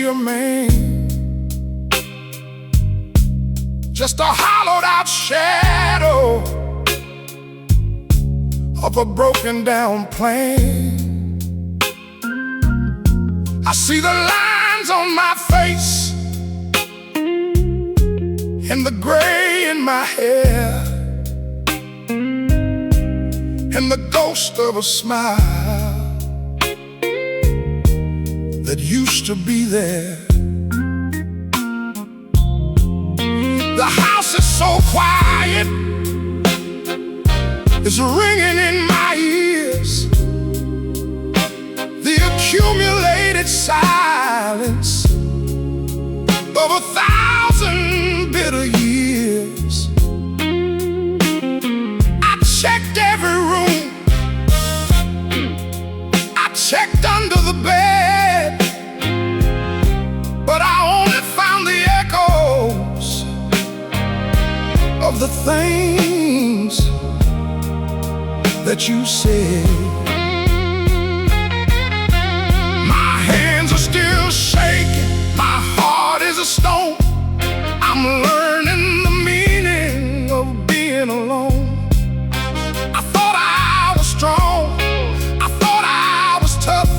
see a man, just a hollowed out shadow of a broken down plane. I see the lines on my face and the gray in my hair and the ghost of a smile that used to be there. The house is so quiet, it's ringing in my ears. The accumulated silence of 1,000 bitter years. I checked every room, I checked under the bed, but I only found the echoes of the things that you said. My hands are still shaking, my heart is a stone. I'm learning the meaning of being alone. I thought I was strong, I thought I was tough,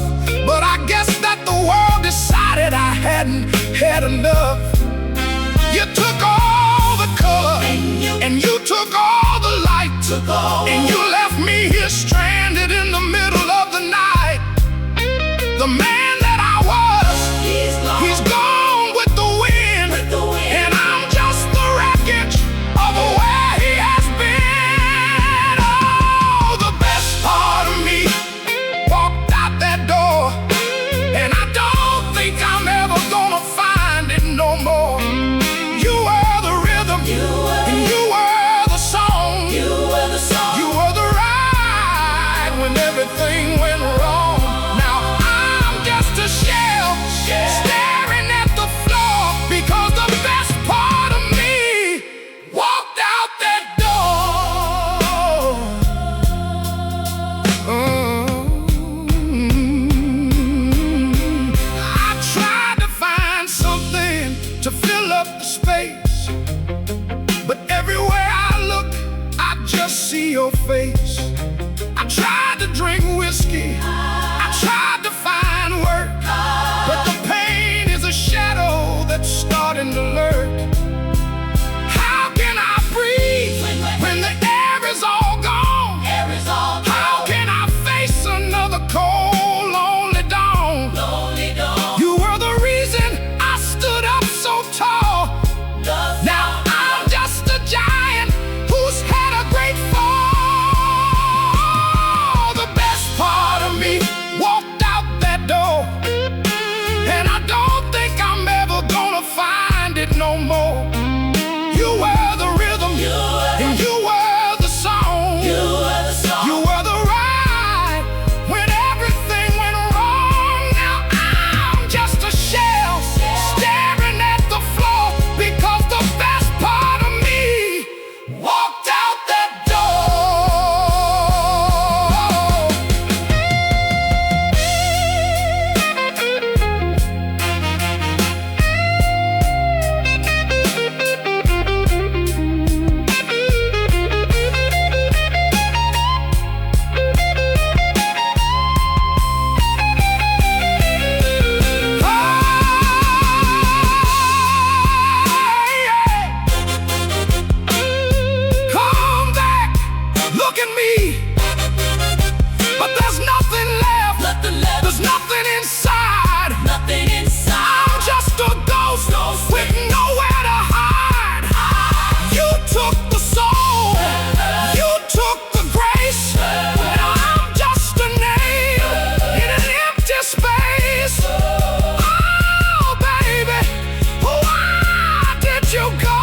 but I guess that the world decided I hadn't had enough. You took all the color, and you took all the light, and you left me here stranded in the middle of the night. The man that I was, he's gone with the wind, and I'm just the wreckage of where he has been. Oh, the best part of me walked out that door, and I don't think I'm ever gonna find it no more. You were the rhythm, and you were the song, you were the ride when everything went wrong. Now I'm just a shell staring at the floor, because the best part of me walked out that door. I tried to find something to fill up the space, but everywhere I look, I just see your face. I tried to drink whiskey, I tried to find work, but the pain is a shadow that's starting to lurk. How can I breathe when the air is all gone? How can I face another cold, lonely dawn? You were the reason I stood up so tall. Now I'm just a giant who's had a great fall. The best part of me walked out that door, and I don't think I'm ever gonna find it no more. You were the rhythm, and you were the song, you were the ride when everything went wrong. Now I'm just a shell staring at the floor, because the best part of me walked out that Come back, look at me, but there's nothing left, there's nothing inside. I'm just a ghost with nowhere to hide. You took the soul, you took the grace, now I'm just a name in an empty space. Oh, baby, why did you go?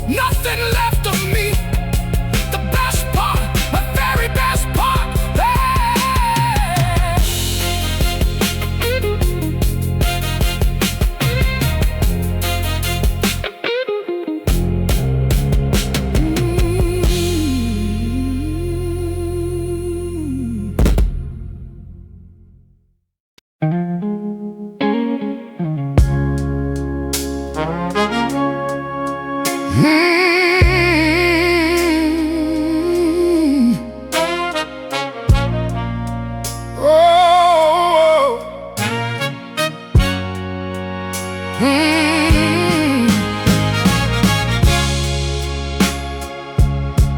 nothing left of me. The best part, my very best part.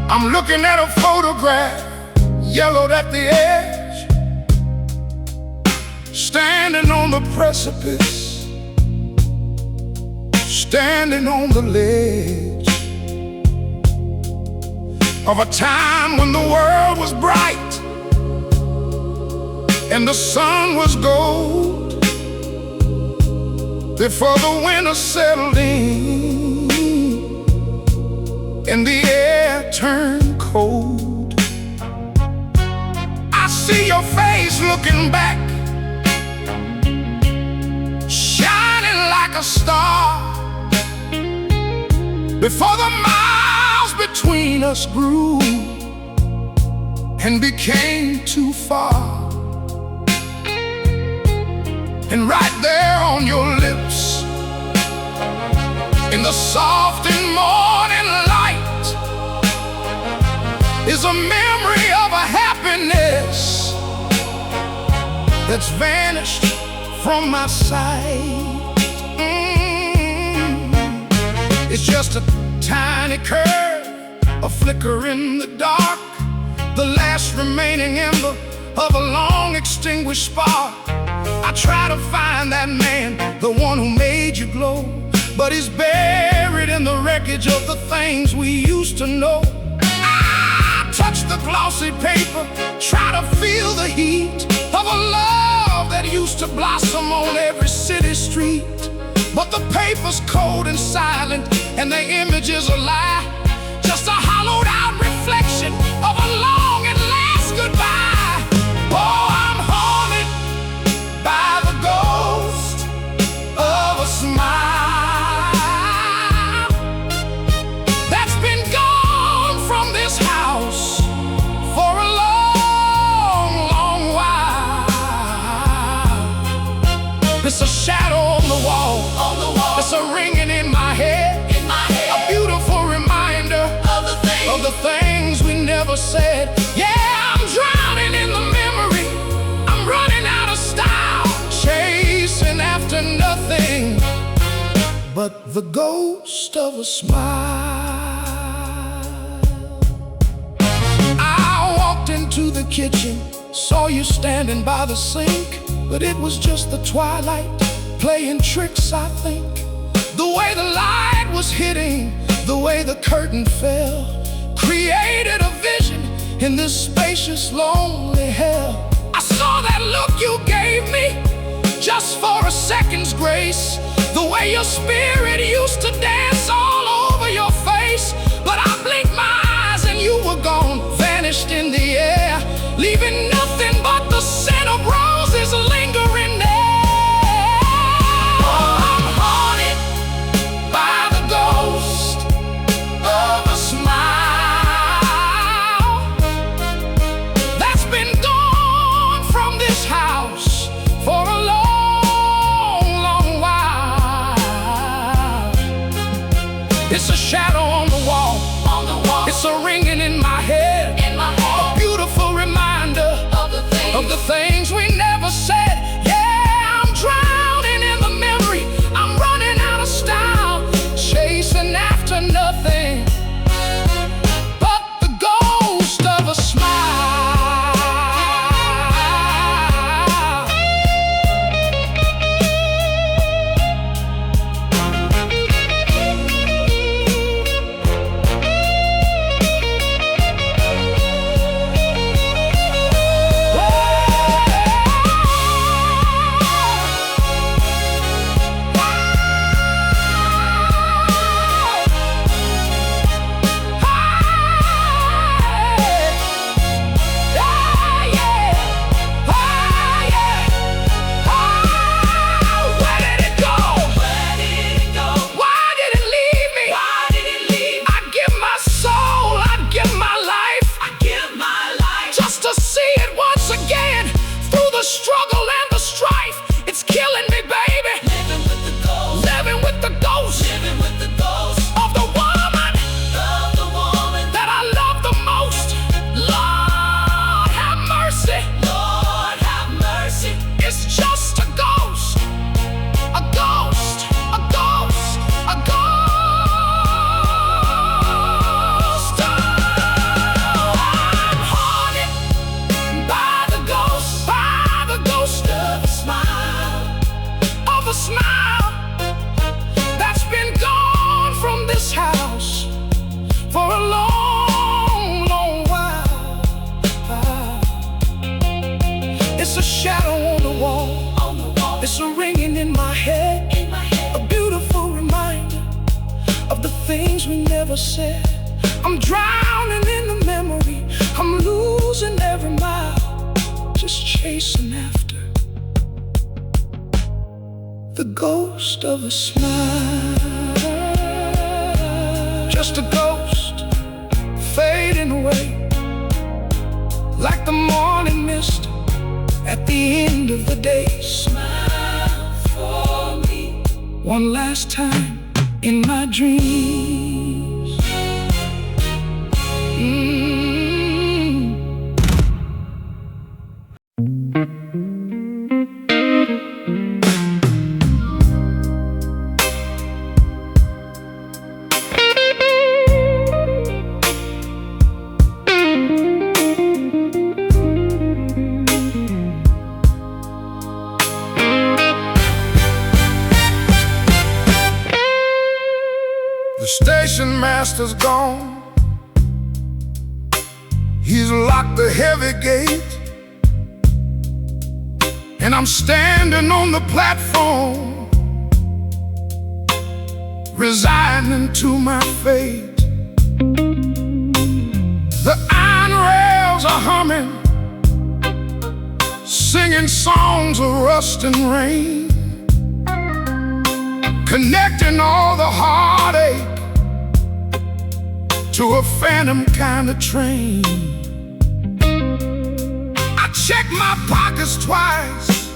I'm looking at a photograph, yellowed at the edge, standing on the precipice, standing on the ledge of a time when the world was bright and the sun was gold, before the winter settled in and the air turned cold. I see your face looking back, shining like a star, before the miles between us grew and became too far. And right there on your lips, in the soft and morning light, is a memory of a happiness that's vanished from my sight. It's just a tiny curve, a flicker in the dark, the last remaining ember of a long extinguished spark. I try to find that man, the one who made you glow, but he's buried in the wreckage of the things we used to know. I touch the glossy paper, try to feel the heat of a love that used to blossom on every city street. But the paper's cold and silent, and the image is a lie, just a hollowed out reflection of a long and last goodbye. Oh, I'm haunted by the ghost of a smile that's been gone from this house for a long, long while. It's a shadow on the wall, it's a ringing in my head, a beautiful reminder of the things we never said. Yeah, I'm drowning in the memory, I'm running out of style, chasing after nothing but the ghost of a smile. I walked into the kitchen, saw you standing by the sink, but it was just the twilight playing tricks, I think. The way the light was hitting, the way the curtain fell, created a vision in this spacious, lonely hell. I saw that look you gave me just for a second's grace, the way your spirit used to dance all over your face. But I blinked my eyes and you were gone, vanished in the air, leaving nothing but the scent of roses lingering there. Oh, I'm haunted by the ghost of a smile that's been gone from this house for a long, long while. It's a shadow on the wall, it's a ringing in my head, a beautiful reminder of the things we never said. Yeah, I'm drowning in the memory, I'm running out of style, chasing after nothing but the ghost of a smile. things we never said. I'm drowning in the memory. I'm losing every mile, just chasing after the ghost of a smile. Just a ghost fading away, like the morning mist at the end of the day. Smile for me one last time in my dreams. The station master's gone. He's locked the heavy gate, and I'm standing on the platform, resigning to my fate. The iron rails are humming, singing songs of rust and rain, connecting all the heartache to a phantom kind of train. I check my pockets twice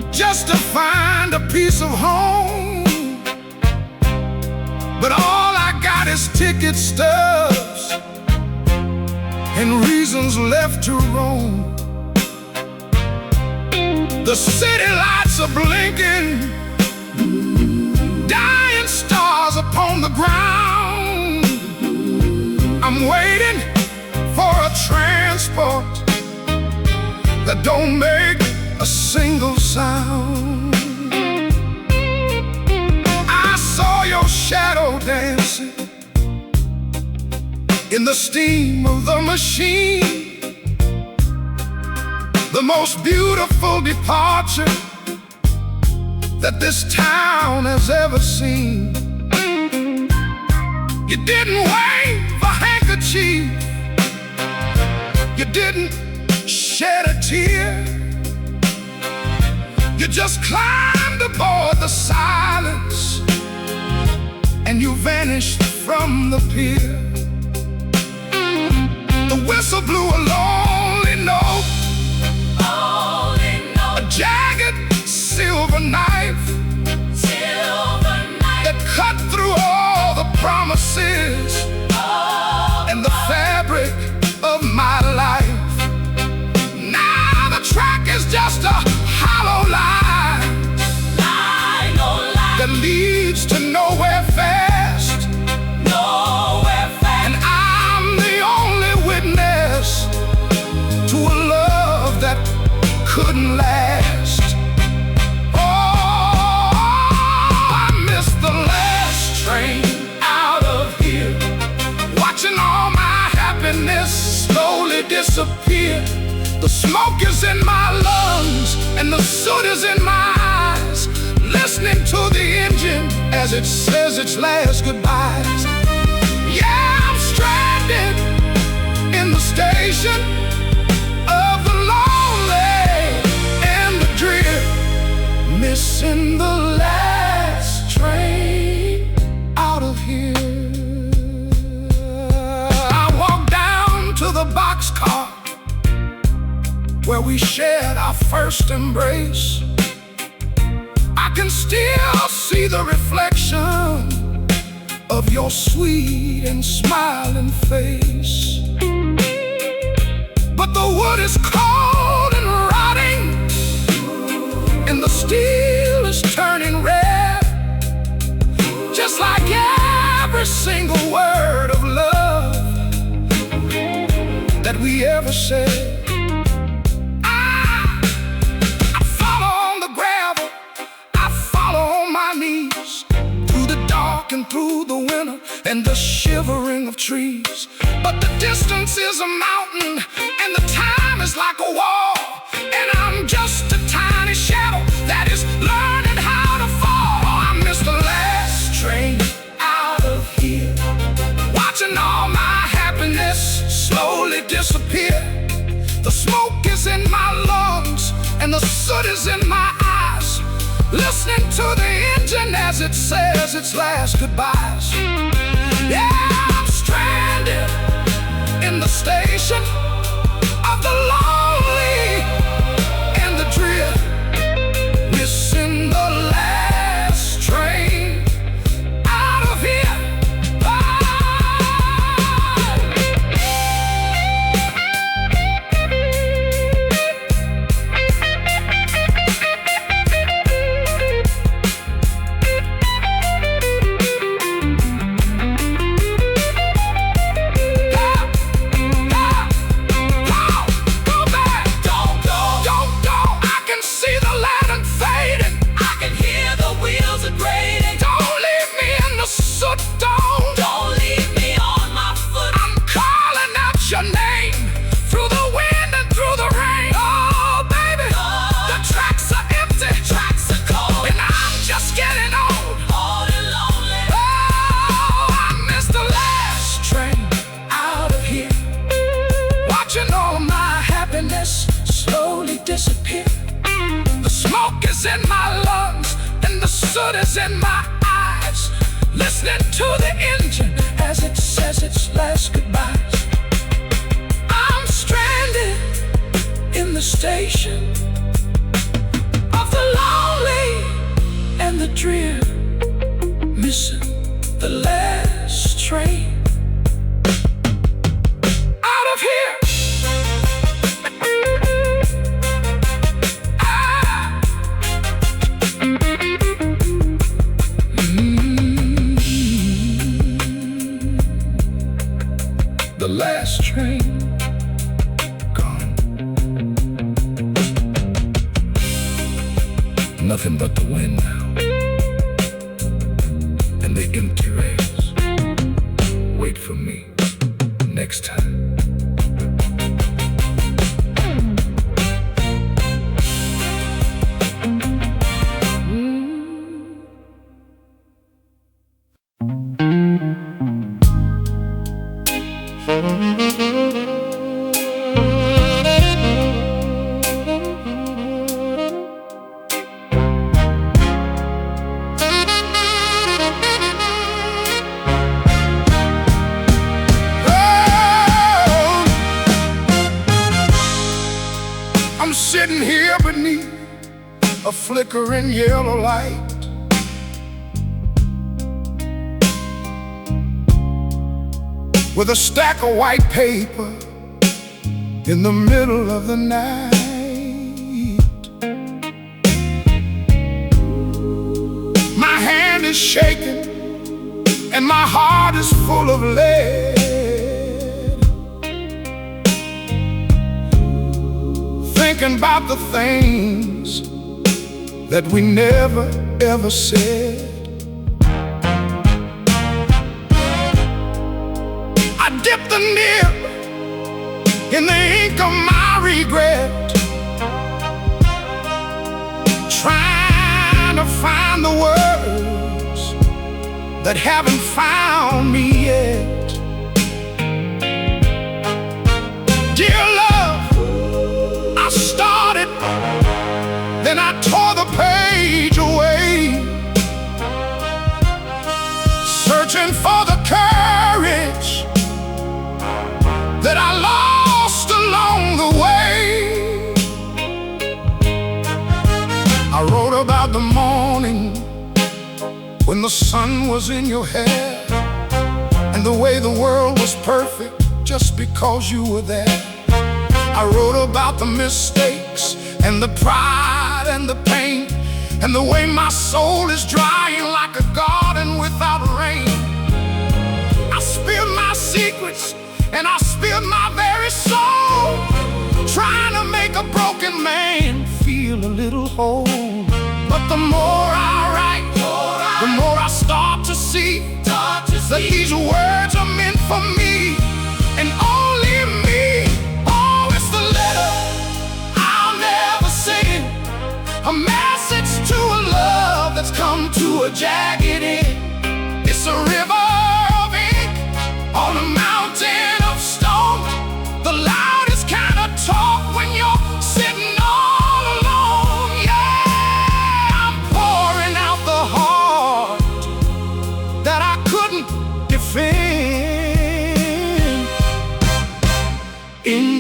just to find a piece of home, but all I got is ticket stubs and reasons left to roam. The city lights are blinking, dying stars upon the ground. I'm waiting for a transport that don't make a single sound. I saw your shadow dancing in the steam of the machine, the most beautiful departure that this town has ever seen. You didn't wave a handkerchief, you didn't shed a tear, you just climbed aboard the silence and you vanished from the pier. The whistle blew a lonely note, a jagged silver knife that cut through all the promises and the fabric of my life. Now the track is just a hollow line that leads to nowhere fast. And I'm the only witness to a love that couldn't last. Slowly disappear. The smoke is in my lungs and the soot is in my eyes, listening to the engine as it says its last goodbyes. Yeah, I'm stranded in the station of the lonely and the drear, missing the last train out of here. The boxcar where we shared our first embrace, I can still see the reflection of your sweet and smiling face. But the wood is cold and rotting, and the steel is turning red, just like every single word of love that we ever said. I follow on the gravel, I follow on my knees, through the dark and through the winter and the shivering of trees. But the distance is a mountain and the time is like a wall, and I'm just a tiny shadow that is learning how to fall. I missed the last train out is in my lungs and the soot is in my eyes, listening to the engine as it says its last goodbyes. Yeah, I'm stranded in the station of the lonely and the drear, missing the last train out of here. Slowly disappear. The smoke is in my lungs and the soot is in my eyes, listening to the engine as it says its last goodbyes. I'm stranded in the station of the lonely and the drear, missing the last train out of here. The last train gone. Nothing but the wind now, and the empty rails wait for me next time. I'm sitting here beneath a flickering yellow light, with a stack of white paper in the middle of the night. My hand is shaking and my heart is full of lead, thinking about the things that we never ever said. I dipped the nib in the ink of my regret, trying to find the words that haven't found me yet. Dear love, I started, then I tore the page away, searching for the courage that I lost along the way. I wrote about the morning when the sun was in your hair, and the way the world was perfect just because you were there. I wrote about the mistakes and the pride and the pain, and the way my soul is drying like a garden without rain. I spilled my secrets and I spilled my very soul, trying to make a broken man feel a little whole. But the more I write, the more I start to see that these words are meant for me, and only me. Oh, it's the letter I'll never send, a message to a love that's come to a jagged end. It's a river of ink on a mountain of stone, the loudest kind of talk when you're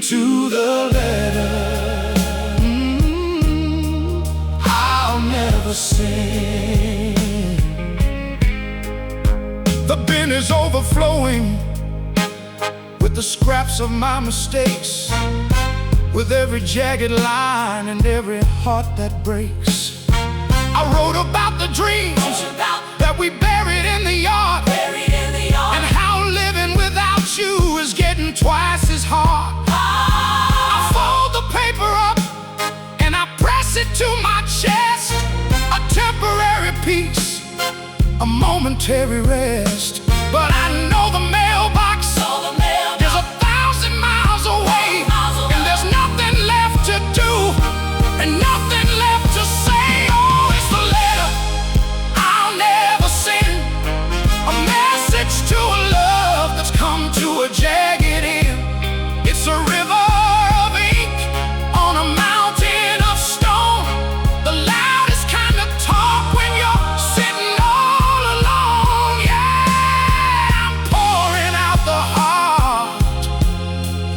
into the letter. I'll never sin. The bin is overflowing with the scraps of my mistakes, with every jagged line and every heart that breaks. I wrote about the dreams that we buried in the yard, and how living without you is getting twice as hard. I fold the paper up and I press it to my chest, a temporary peace, a momentary rest. But I know the mailbox is 1,000 miles away, and there's nothing left to do and nothing left to say. Oh, it's the letter I'll never send, a message to a love that's come to a jagged end. It's a river of ink on a mountain of stone, the loudest kind of talk when you're sitting all alone. Yeah, I'm pouring out the heart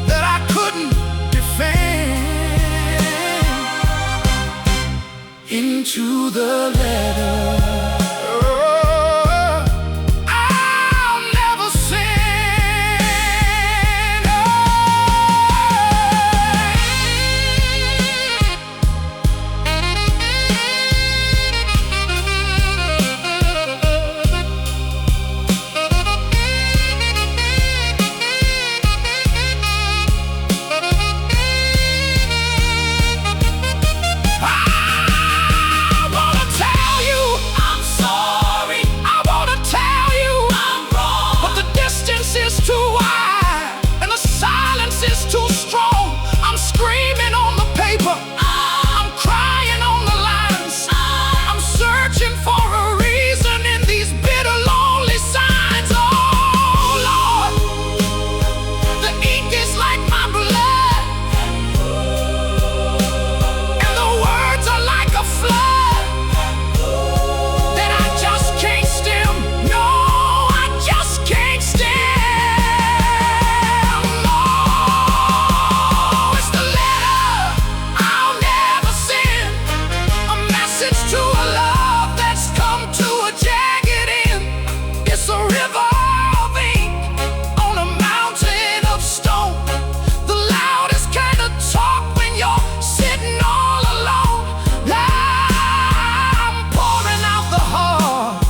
that I couldn't defend into the letter. I'll never sin. I wanna tell you I'm sorry. I wanna tell you I'm wrong, but the distance is too wide and the silence is too strong. I'm screaming on the paper, I'm crying on the lines, I'm searching for a reason in these bitter, lonely signs. Oh Lord, the ink is like my blood, and the words are like a flood that I just can't stem. No, I just can't stem. Oh, it's the letter I'll never send, a message to a love that's come to a jagged end. It's a river of ink on a mountain of stone, the loudest kind of talk when you're sitting all alone. I'm pouring out the heart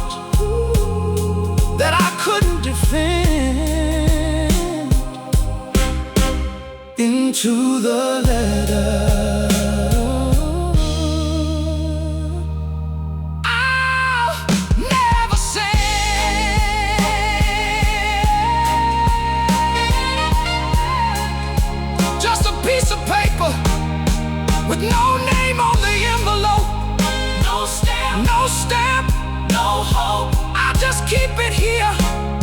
that I couldn't defend into the letter. I'll never send, just a piece of paper with no name on the envelope, no stamp, no hope. I just keep it here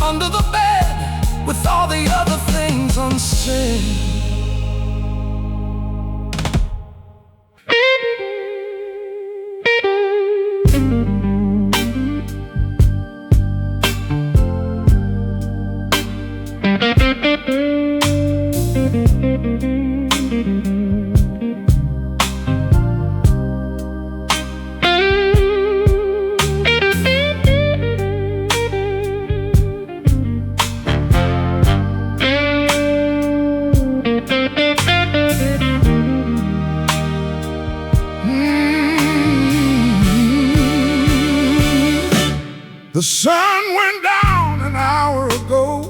under the bed with all the other things unsaid. The sun went down an hour ago,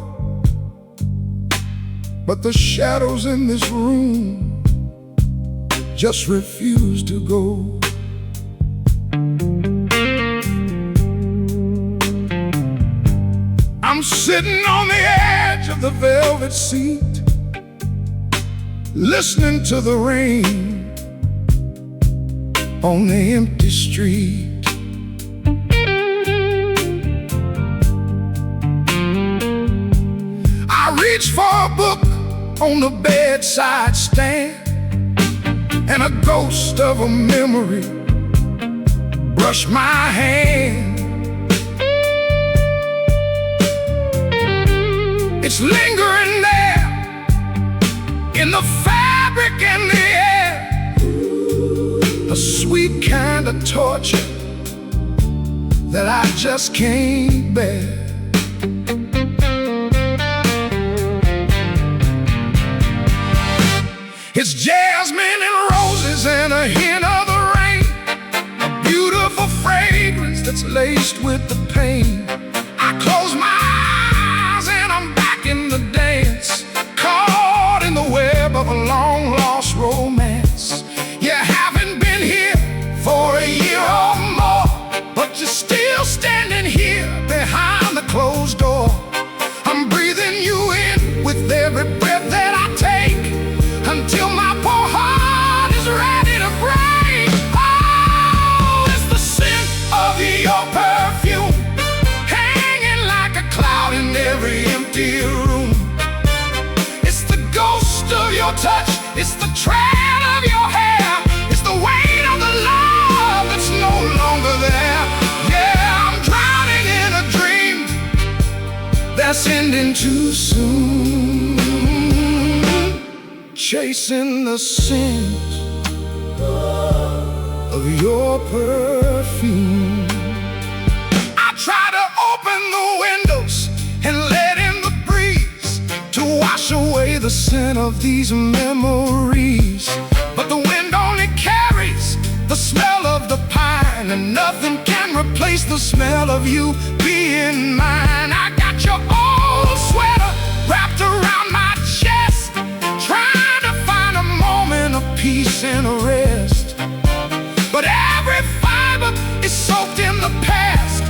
but the shadows in this room just refuse to go. I'm sitting on the edge of the velvet seat, listening to the rain on the empty street. I reach for a book on the bedside stand, and a ghost of a memory brush my hand. It's lingering there in the sweet kind of torture that I just can't bear. It's jasmine and roses and a hint of the rain, a beautiful fragrance that's laced with the pain. I close my eyes and I'm back in the dance, caught in the web of a long-lost romance. You haven't been here for a year or more, but you're still standing here behind the closed door. I'm breathing you in with every breath that I take, until my poor heart is ready to break. Oh, it's the scent of your perfume, hanging like a cloud in every empty room. It's the ghost of your touch, it's the trail of your hair, it's the weight of the love that's no longer there. Yeah, I'm drowning in a dream that's ending too soon, chasing the scent of your perfume. I try to open the windows and let in the breeze to wash away the scent of these memories, but the wind only carries the smell of the pine, and nothing can replace the smell of you being mine. I got your old sweater wrapped around my chest, trying to find a moment of peace and a rest, but every fiber is soaked in the past,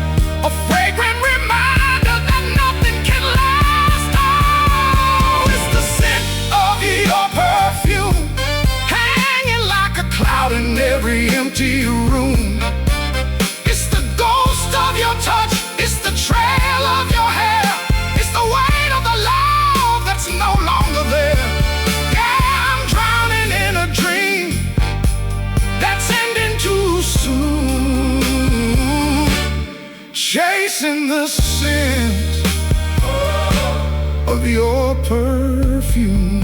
a fragrant reminder that nothing can last. Oh, it's the scent of your perfume, hanging like a cloud in every empty room. It's the ghost of your touch, it's the trail of your hair, it's the weight of the love that's no longer there. Yeah, I'm drowning in a dream that's ending too soon, chasing the scent of your perfume.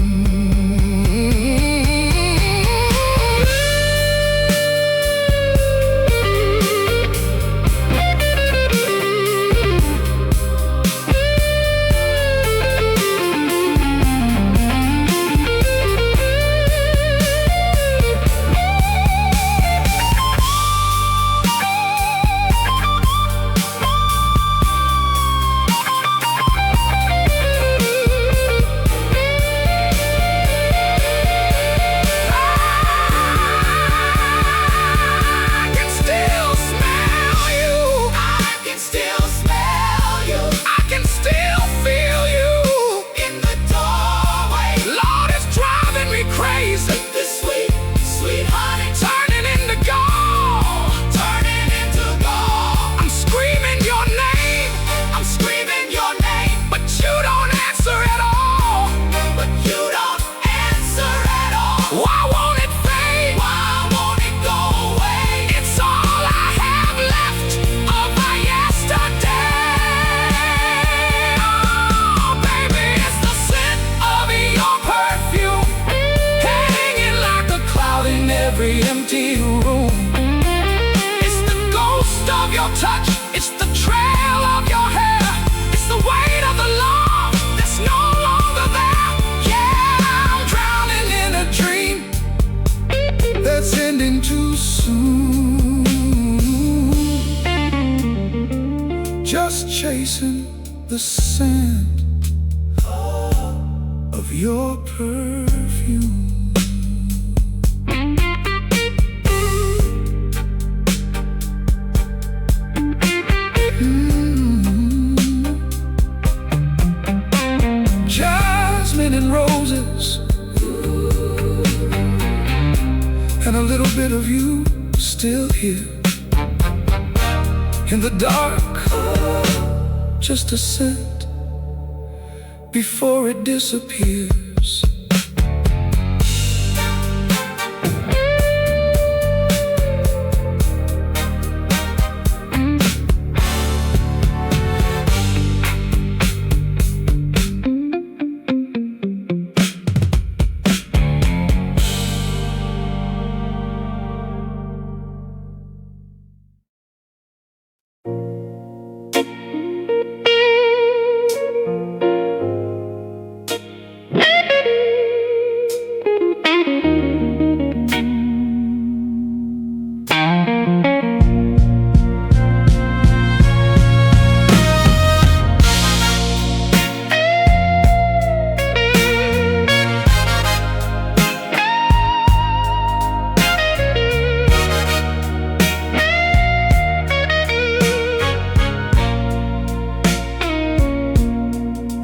Every empty room, it's the ghost of your touch, it's the trail of your hair, it's the weight of the love that's no longer there. Yeah, I'm drowning in a dream that's ending too soon, just chasing the scent of your perfume. And roses, and a little bit of you still here in the dark, just a scent before it disappears.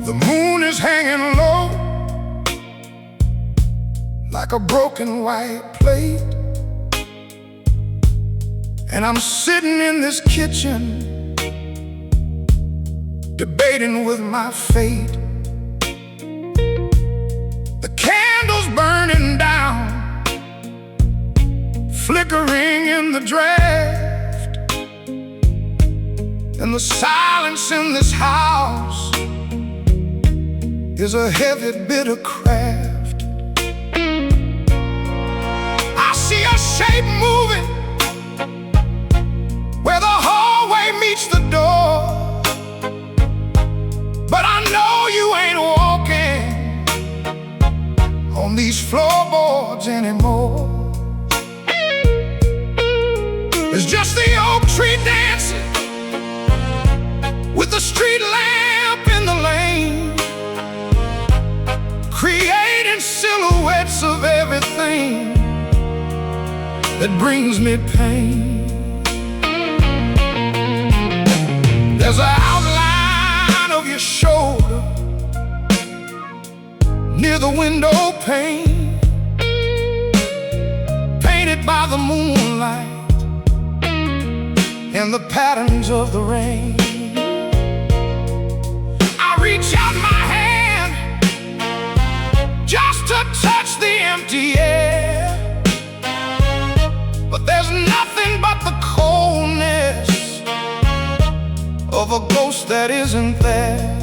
The moon is hanging low like a broken white plate, and I'm sitting in this kitchen debating with my fate. The candles burning down, flickering in the draft, and the silence in this house is a heavy bit of craft. I see a shape moving where the hallway meets the door, but I know you ain't walking on these floorboards anymore. It's just the oak tree dancing with the street lamp in the lane, creating silhouettes of everything that brings me pain. There's an outline of your shoulder near the window pane, painted by the moonlight and the patterns of the rain. I reach out my hand just to touch the empty air, but there's nothing but the coldness of a ghost that isn't there.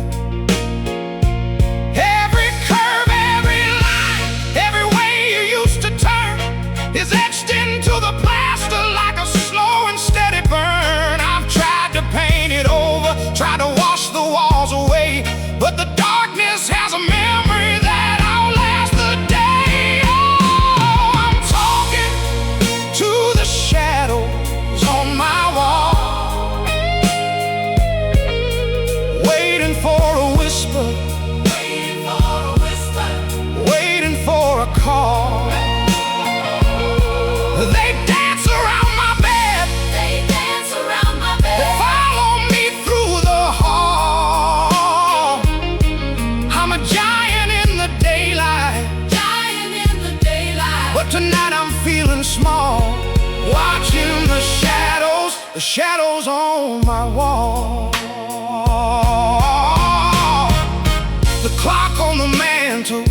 Every curve, every line, every way you used to turn is etched into the plaster like a slow and steady burn. I've tried to paint it over, tried to wash the walls away, but the darkness has a memory that outlasts the day. Oh, I'm talking to the shadows on my wall, waiting for a whisper, waiting for a call. They dance around my bed, they follow me through the hall. I'm a giant in the daylight, but tonight I'm feeling small, watching the shadows on my wall. The clock on the mantle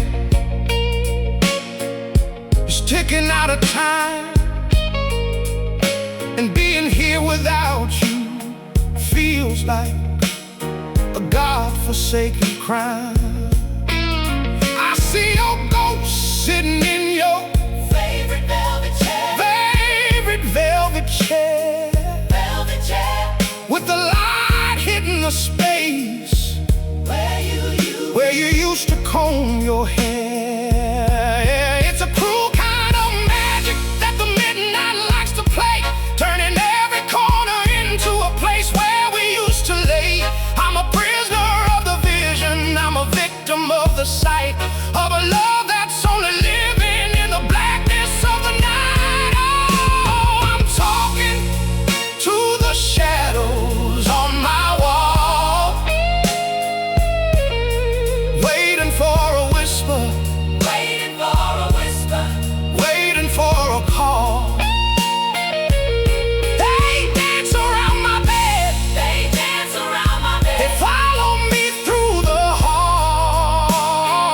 is ticking out of time, and being here without you feels like a God-forsaken crime. I see your ghost sitting in your favorite velvet chair, with the light hitting the space where you used to comb your hair. It's a cruel kind of magic that the midnight likes to play, turning every corner into a place where we used to lay. I'm a prisoner of the vision, I'm a victim of the sight of a love that's only living in the blackness of the night. Oh, I'm talking to the shadows on my wall, waiting for a whisper, waiting for a call. They dance around my bed, they follow me through the hall.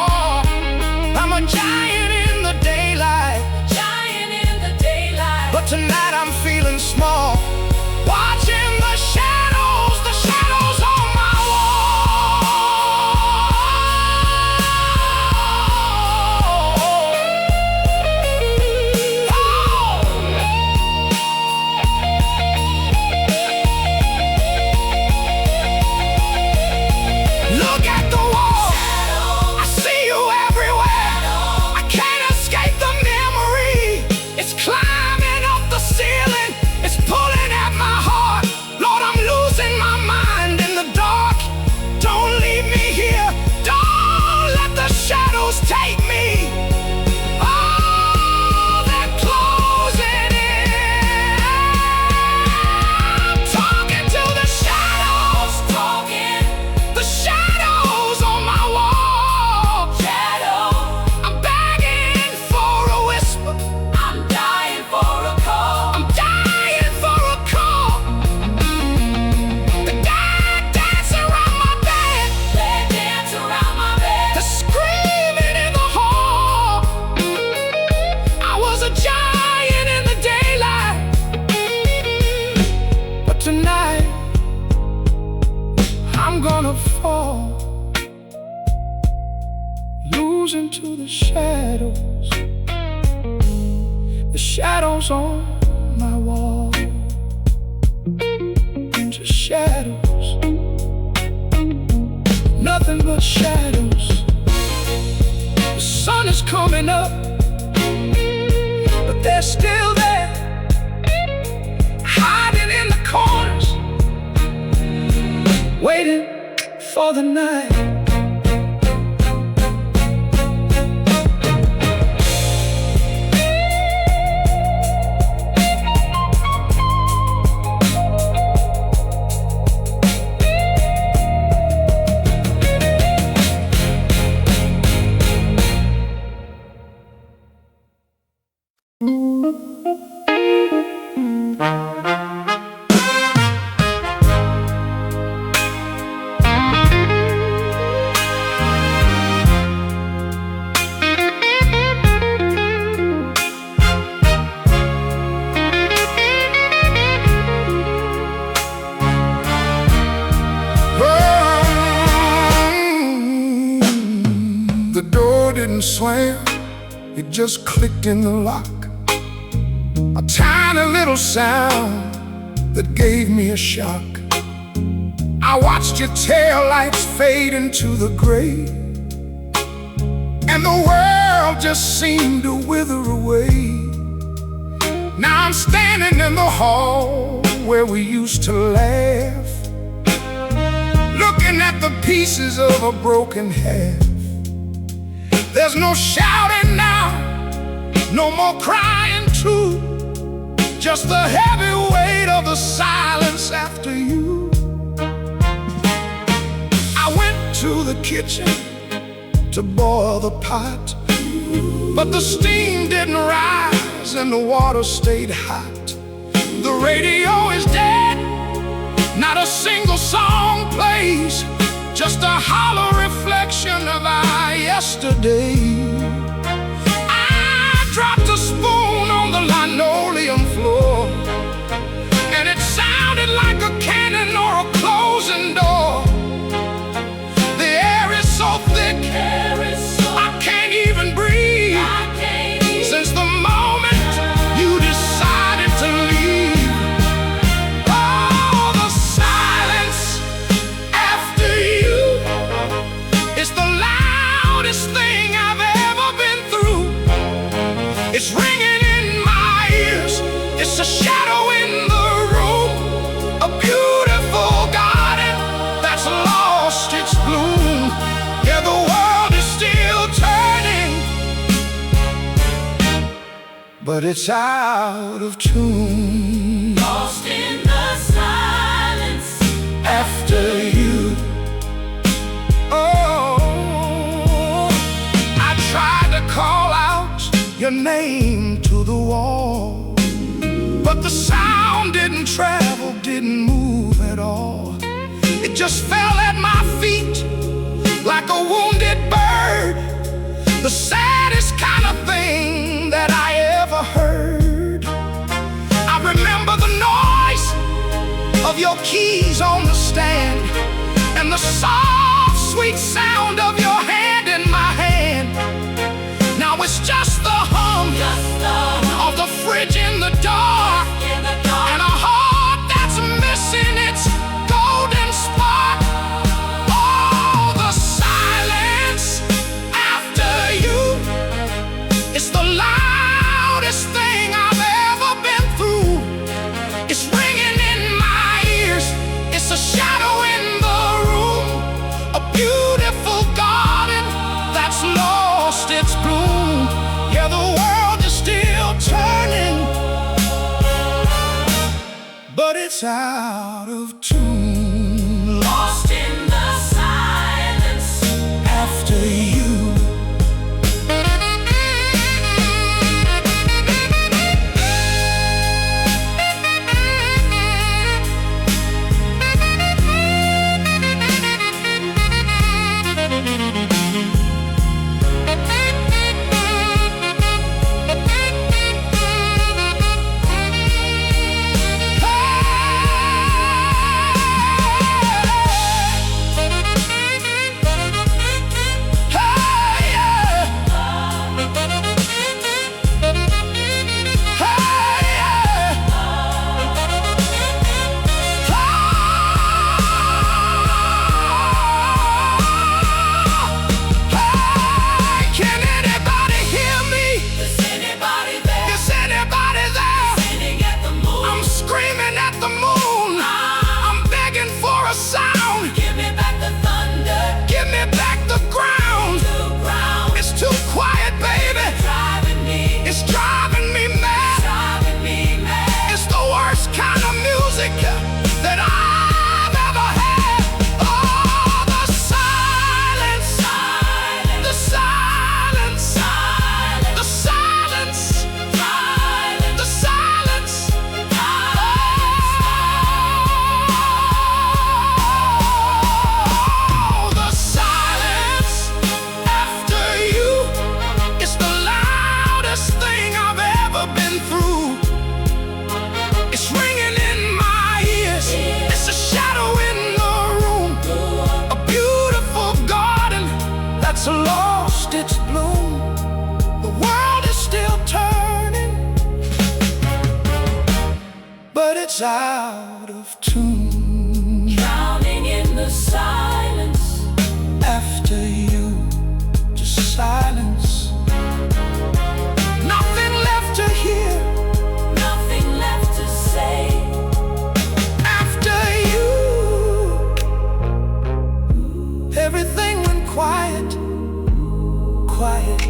moves into the shadows on my wall, into shadows, nothing but shadows. The sun is coming up, but they're still there, hiding in the corners, waiting for the night. The door didn't slam, it just clicked in the lock. A tiny little sound that gave me a shock. I watched your taillights fade into the gray, and the world just seemed to wither away. Now I'm standing in the hall where we used to laugh, looking at the pieces of a broken half. There's no shouting now, no more crying too, just the heavy weight of the silence after you. I went to the kitchen to boil the pot, but the steam didn't rise and the water stayed hot. The radio is dead, not a single song plays, just a hollow reflection of our yesterday. I dropped a spoon on the linoleum floor, and it sounded like a cannon or a closing door. The air is so thick, I can't even breathe. Since the moment you decided to leave, oh, the silence after you is the loudest thing I've ever been through. It's ringing in my ears, it's a shadow in the room, a beautiful garden that's lost its bloom. Yeah, the world is still turning, but it's out of tune. Lost in the silence After you, oh, I tried to call out your name to the wall, but the sound didn't travel, didn't move at all. It just fell at my feet like a wounded bird, the saddest kind of thing that I ever heard. I remember the noise of your keys on the stand, and the soft, sweet sound of your hand in my hand. Now it's just the hum of the fridge in the dark, and a heart that's missing its golden spark. Oh, the silence after you is the loudest thing I've ever been through. It's ringing in my ears, it's a shadow in the room, a beautiful garden that's lost its bloom. Yeah, the world is still turning, but it's out of tune. lost in the silence After you, that's lost its bloom. The world is still turning, but it's out of tune. Drowning in the silence. After you, just silence. Nothing left to hear, Nothing left to say. after you. Everything went quiet, quiet.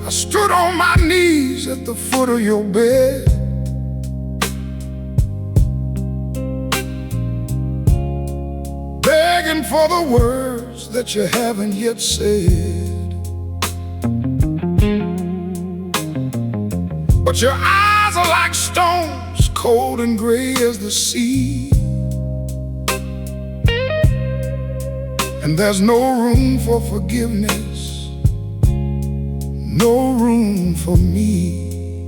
I stood on my knees at the foot of your bed, begging for the words that you haven't yet said. But your eyes are like stones, cold and gray as the sea. And there's no room for forgiveness, no room for me.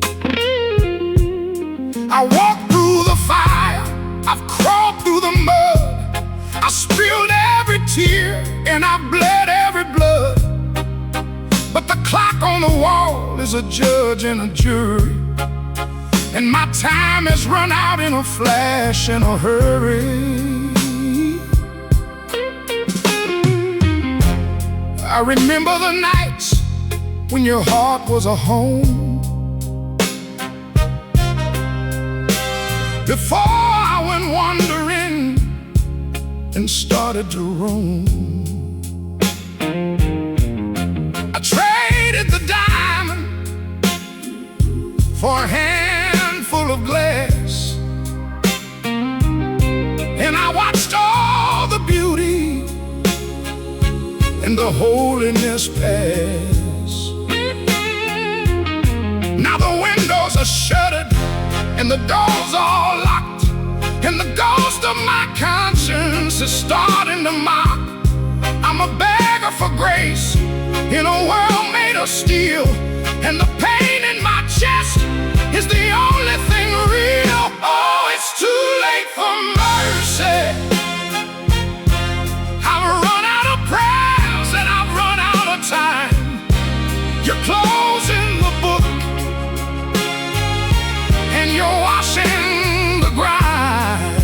I walked through the fire, I've crawled through the mud, I spilled every tear and I bled every blood. But the clock on the wall is a judge and a jury, and my time has run out in a flash, in a hurry. I remember the nights when your heart was a home, before I went wandering and started to roam. I traded the diamond for a handful of glass, and I watched all the beauty and the holiness pass. Now the windows are shuttered and the doors are locked, and the ghost of my conscience is starting to mock. I'm a beggar for grace in a world made of steel, and the pain in my chest is the only thing real. Oh, it's too late for mercy. I've run out of prayers and I've run out of time. You're closing the book and you're washing the grime.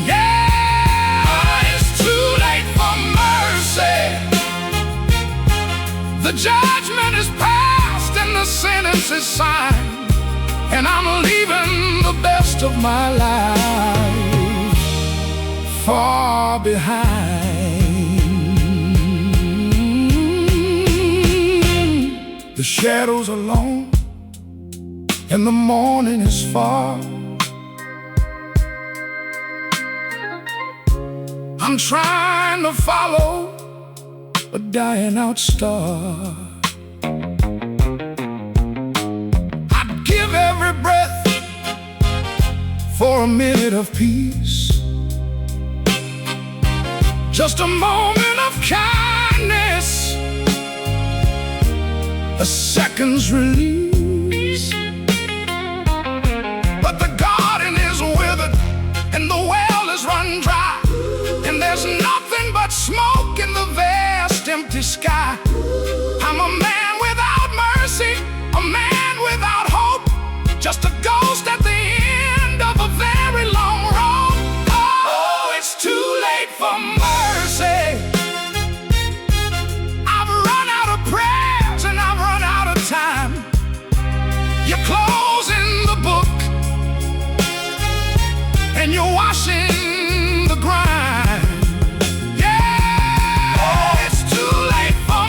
Yeah, it's too late for mercy. The judgment is passed and the sentence is signed, and I'm leaving the best of my life far behind. The shadows are long and the morning is far. I'm trying to follow a dying out star. I'd give every breath for a minute of peace, just a moment of kindness, a second's release. But the garden is withered and the well is run dry, and there's nothing but smoke in the vast empty sky. I'm a man without mercy, a man without hope, just a ghost at the end of a very long road. Oh, it's too late for mercy. I've run out of prayers and I've run out of time. You're closing the book and you're washing the grime. Yeah, it's too late for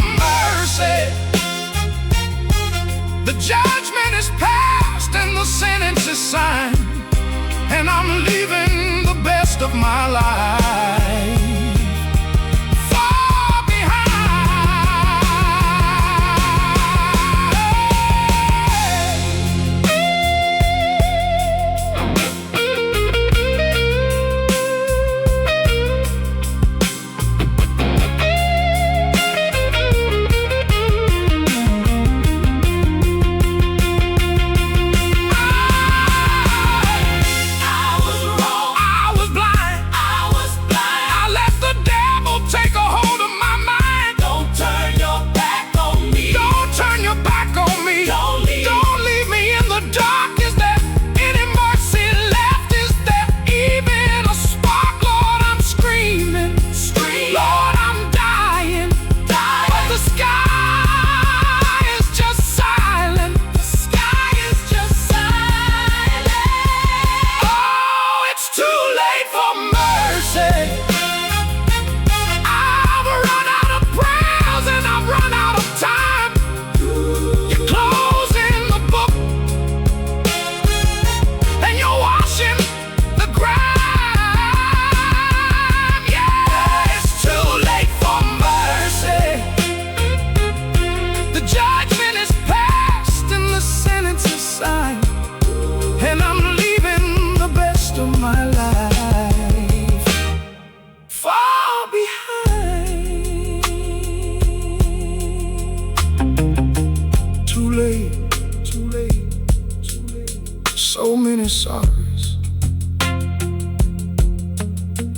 sorries,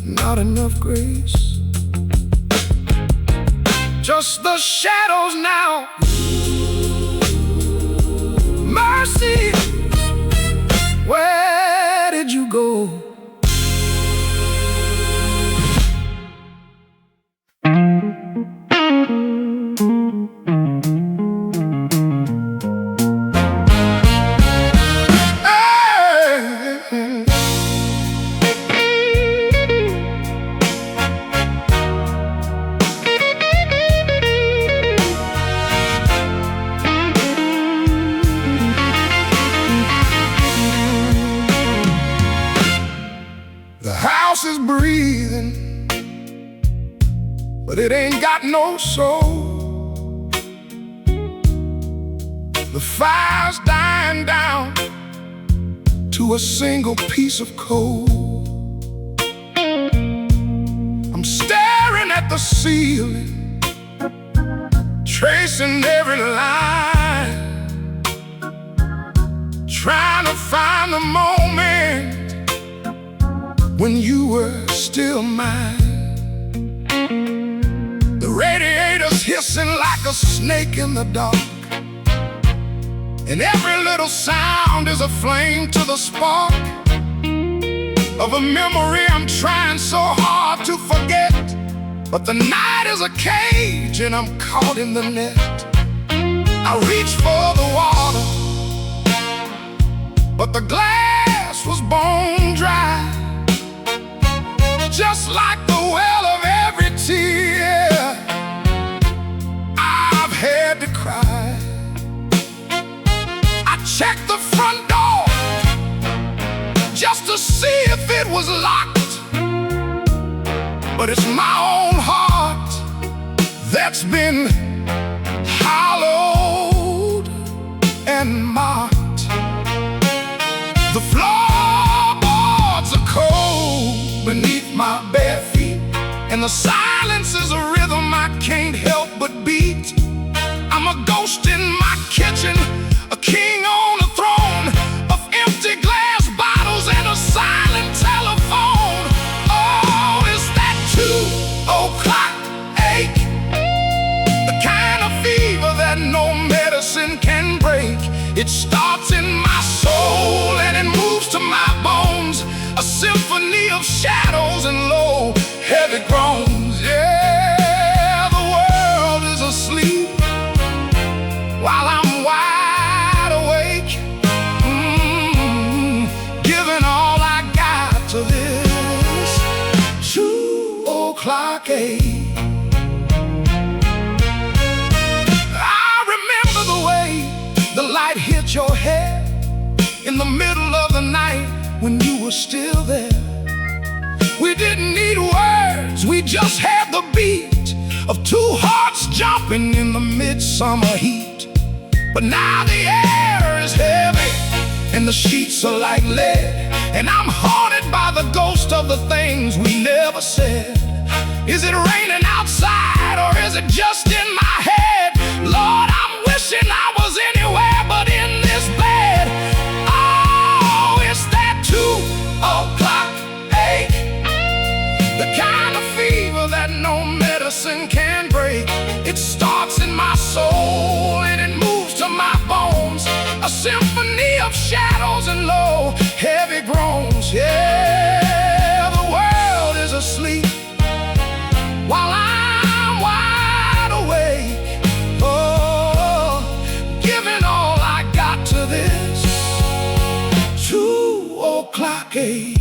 not enough grace, just the shadows now. Mercy, where did you go? The house is breathing, but it ain't got no soul. The fire's dying down to a single piece of coal. I'm staring at the ceiling, tracing every line, trying to find the moment when you were still mine. The radiator's hissing like a snake in the dark, and every little sound is a flame to the spark of a memory I'm trying so hard to forget. But the night is a cage and I'm caught in the net. I reach for the water, but the glass was bone dry, just like the well of every tear I've had to cry. I checked the front door just to see if it was locked, but it's my own heart that's been hollowed and marked. The floorboards are cold beneath my bare feet, and the silence is a rhythm I can't help but beat. I'm a ghost in my kitchen, a king on a throne of empty glass bottles and a silent telephone. Oh, is that 2:00 ache? The kind of fever that no medicine can break. It starts in my soul and it moves to my bones, a symphony of shadows and low, heavy groans. Yeah, the world is asleep while I'm wide awake, giving all I got to this 2:00 ache. I remember the way the light hit your head in the middle of the night when you were still there. We didn't need words, we just had the beat of two hearts jumping in the midsummer heat. But now the air is heavy and the sheets are like lead, and I'm haunted by the ghost of the things we never said. Is it raining outside or is it just in my head? Lord, I'm wishing I was anywhere but in this bed. Oh, it's that 2:00 ache, the kind of fever that no medicine can break. It starts in my soul and it moves to my bones, a symphony of shadows and low, heavy groans. Yeah, the world is asleep while I'm wide awake, giving all I got to this 2:00 ache.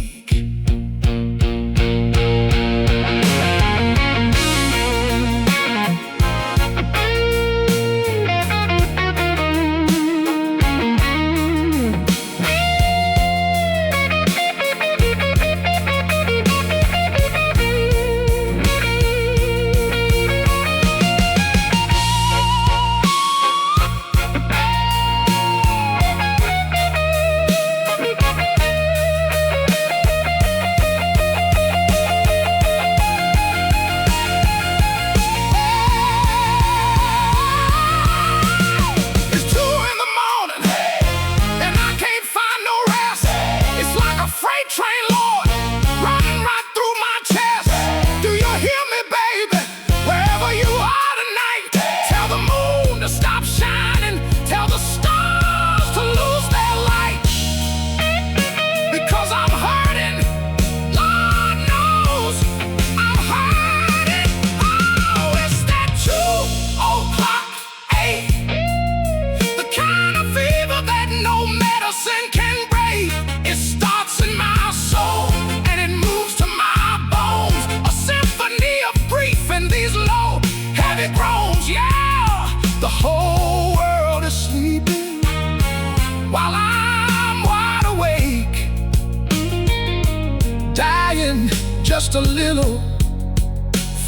a little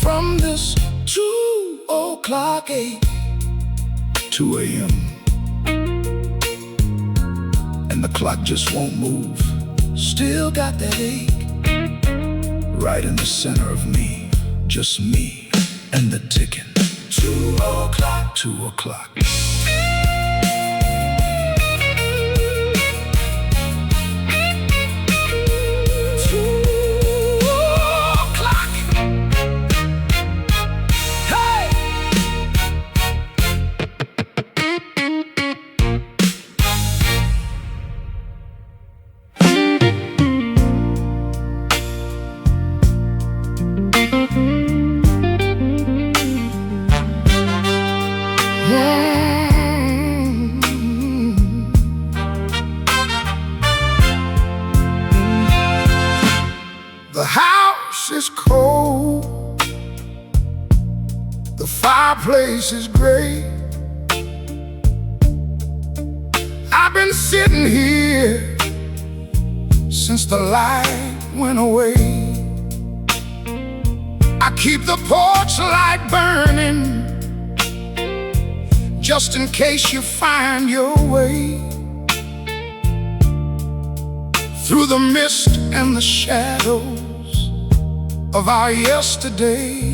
from this 2 o'clock, 2 a.m. And the clock just won't move. Still got that ache right in the center of me. Just me and the ticking 2 o'clock, 2 o'clock. The house is cold, the fireplace is gray. I've been sitting here since the light went away. I keep the porch light burning just in case you find your way through the mist and the shadows of our yesterday.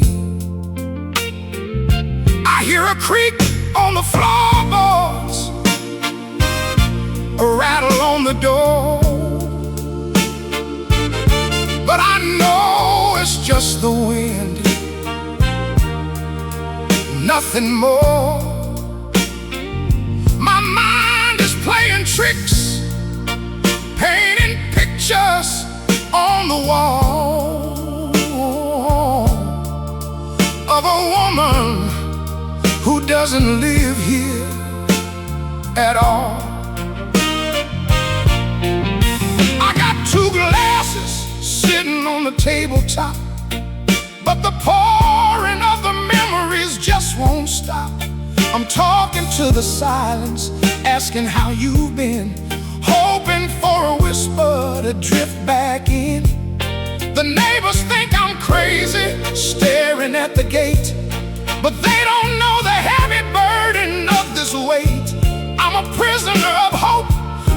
I hear a creak on the floorboards, a rattle on the door, but I know it's just the wind, nothing more. My mind is playing tricks, painting pictures on the wall of a woman who doesn't live here at all. I got 2 glasses sitting on the tabletop, but the pouring of the memories just won't stop. I'm talking to the silence, asking how you've been, hoping for a whisper to drift back in. The neighbors think I'm crazy, staring at the gate, but they don't know the heavy burden of this weight. I'm a prisoner of hope,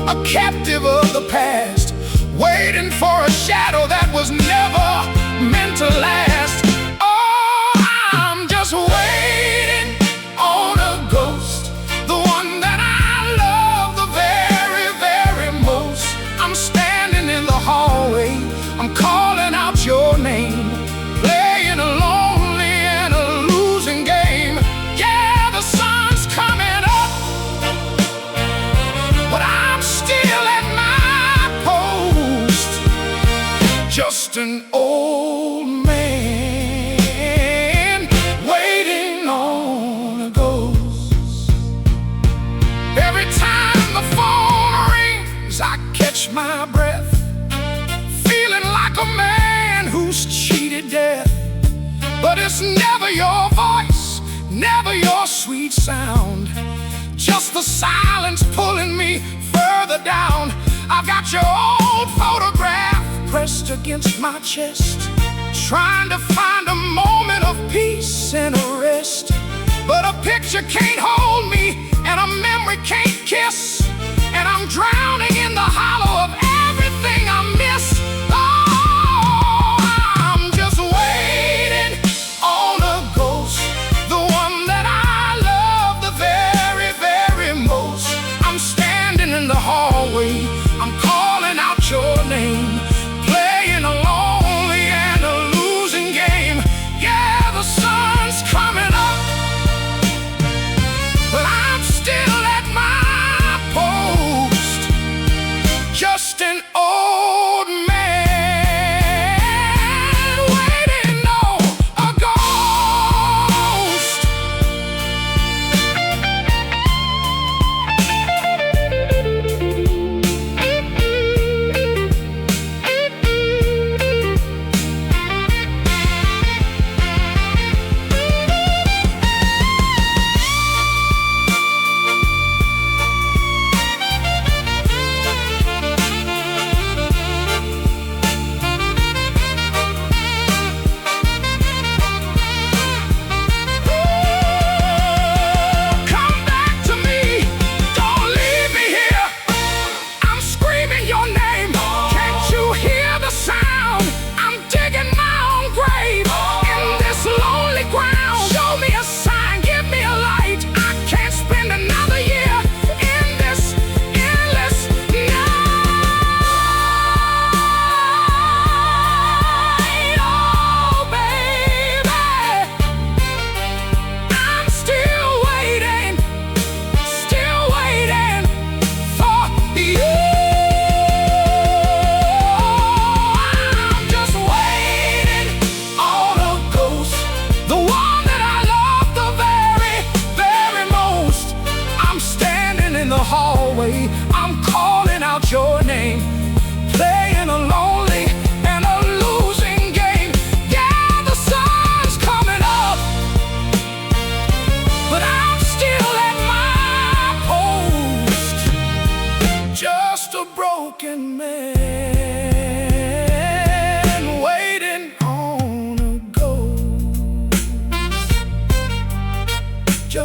a captive of the past, waiting for a shadow that was never meant to last. Oh, I'm just waiting on a ghost, the one that I love the very, very most. I'm standing in the hallway, I'm calling out your name, playing a lonely and a losing game. Yeah, the sun's coming up, but I'm still at my post, just an old man waiting on a ghost. Every time the phone rings, I catch my breath, feeling like a man who's cheated death. But it's never your voice, never your sweet sound, just the silence pulling me further down. I've got your old photograph pressed against my chest, trying to find a moment of peace and a rest. But a picture can't hold me, and a memory can't kiss, and I'm drowning in the hollow of everything I miss. Oh, I'm just waiting on a ghost, the one that I love the very, very most. I'm standing in the hallway, I'm calling out your name, playing a lonely and a losing game. Yeah, the sun's coming up,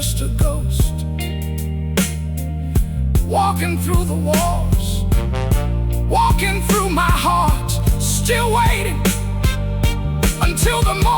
just a ghost, walking through the walls, walking through my heart, still waiting until the morning.